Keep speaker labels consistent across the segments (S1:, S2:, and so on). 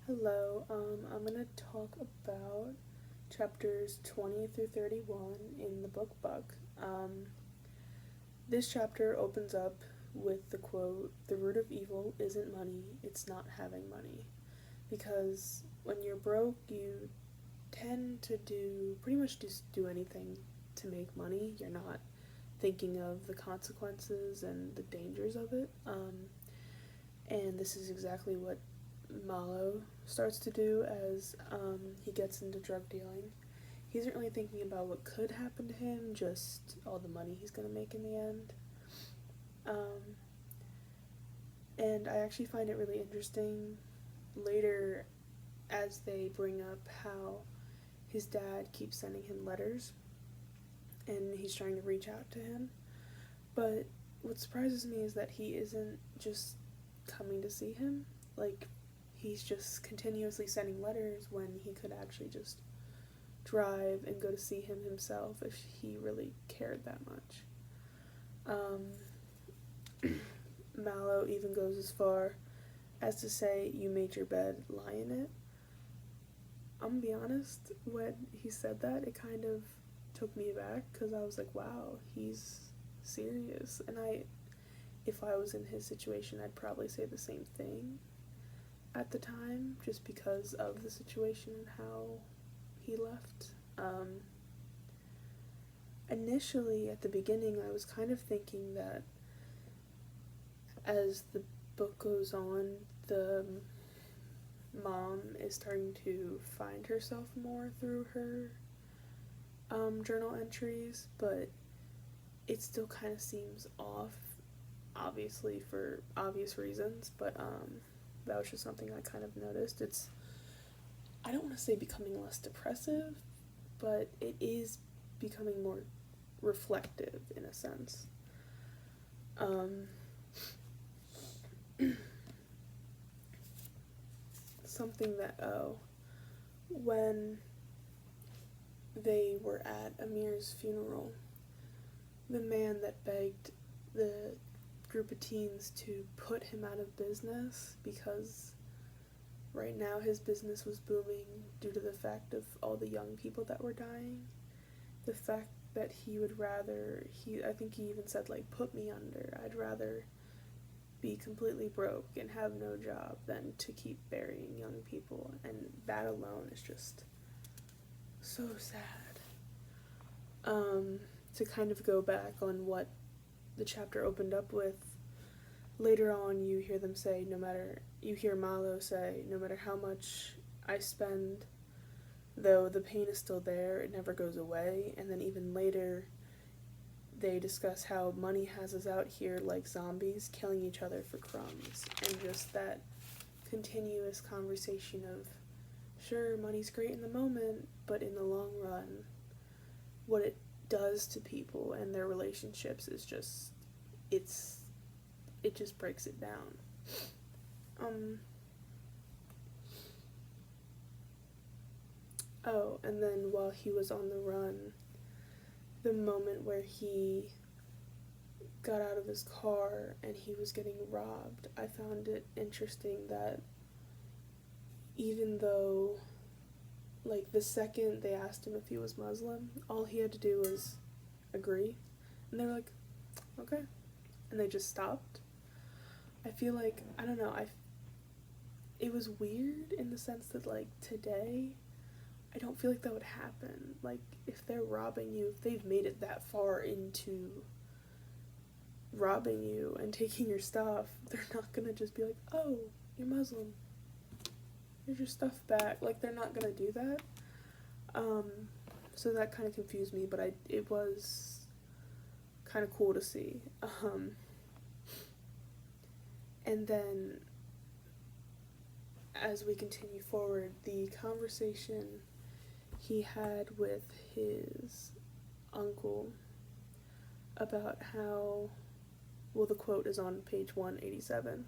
S1: Hello, I'm going to talk about chapters 20 through 31 in the book Buck. This chapter opens up with the quote, "The root of evil isn't money, it's not having money." Because when you're broke, you tend to pretty much just do anything to make money. You're not thinking of the consequences and the dangers of it. And this is exactly what Malo starts to do as he gets into drug dealing. He isn't really thinking about what could happen to him, just all the money he's going to make in the end. Um, and I actually find it really interesting later as they bring up how his dad keeps sending him letters and he's trying to reach out to him. But what surprises me is that he isn't just coming to see him. Like, he's just continuously sending letters when he could actually just drive and go to see him himself if he really cared that much. Mallow even goes as far as to say, "You made your bed, lie in it." I'm gonna be honest, when he said that, it kind of took me aback because I was like, wow, he's serious. And if I was in his situation, I'd probably say the same thing at the time, just because of the situation and how he left. Initially, at the beginning, I was kind of thinking that as the book goes on, the mom is starting to find herself more through her journal entries, but it still kind of seems off, obviously for obvious reasons, but that was just something I kind of noticed. I don't want to say becoming less depressive, but it is becoming more reflective in a sense. Something that, when they were at Amir's funeral, the man that begged the group of teens to put him out of business because right now his business was booming due to the fact of all the young people that were dying. The fact that he would rather, I think he even said, like, put me under. I'd rather be completely broke and have no job than to keep burying young people. And that alone is just so sad. To kind of go back on what the chapter opened up with, later on you hear them say, you hear Malo say, "No matter how much I spend, though the pain is still there, it never goes away." And then even later, they discuss how money has us out here like zombies, killing each other for crumbs. And just that continuous conversation of, sure, money's great in the moment, but in the long run, what it does to people and their relationships is just, it just breaks it down. And then while he was on the run, the moment where he got out of his car and he was getting robbed, I found it interesting that even though, like, the second they asked him if he was Muslim, all he had to do was agree. And they were like, okay. And they just stopped. I feel like, I don't know, it was weird in the sense that, like, today, I don't feel like that would happen. Like, if they're robbing you, if they've made it that far into robbing you and taking your stuff, they're not gonna just be like, "Oh, you're Muslim, here's your stuff back." Like, they're not gonna do that. So that kind of confused me, but it was kind of cool to see. And then as we continue forward, the conversation he had with his uncle about how, well, the quote is on page 187.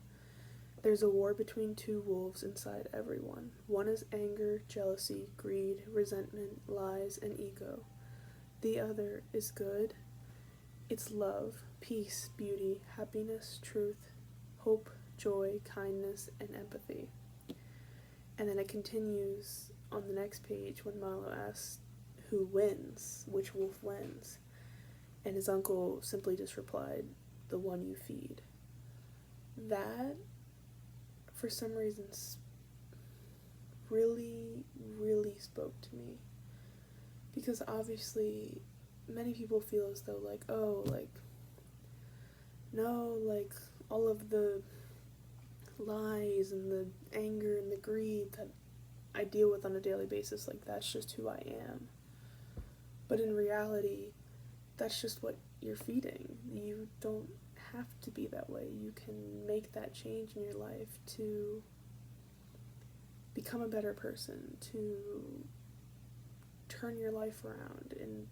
S1: "There's a war between two wolves inside everyone. One is anger, jealousy, greed, resentment, lies, and ego. The other is good. It's love, peace, beauty, happiness, truth, hope, joy, kindness, and empathy." And then it continues on the next page when Milo asks who wins, which wolf wins. And his uncle simply just replied, the one you feed. That, for some reason, really, really spoke to me. Because obviously, many people feel as though, like, oh, like, no, like, all of the lies and the anger and the greed that I deal with on a daily basis, like, that's just who I am. But in reality, that's just what you're feeding. You don't have to be that way. You can make that change in your life to become a better person, to turn your life around in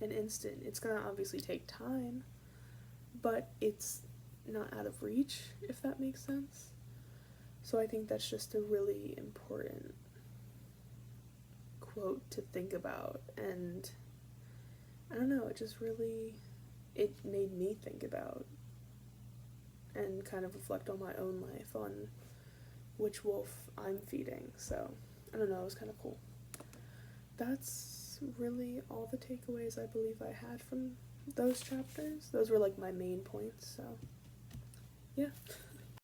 S1: an instant. It's going to obviously take time, but it's not out of reach, if that makes sense. So I think that's just a really important quote to think about, and I don't know, it made me think about and kind of reflect on my own life, on which wolf I'm feeding. So I don't know, it was kind of cool. That's really all the takeaways I believe I had from those chapters. Those were like my main points, so yeah.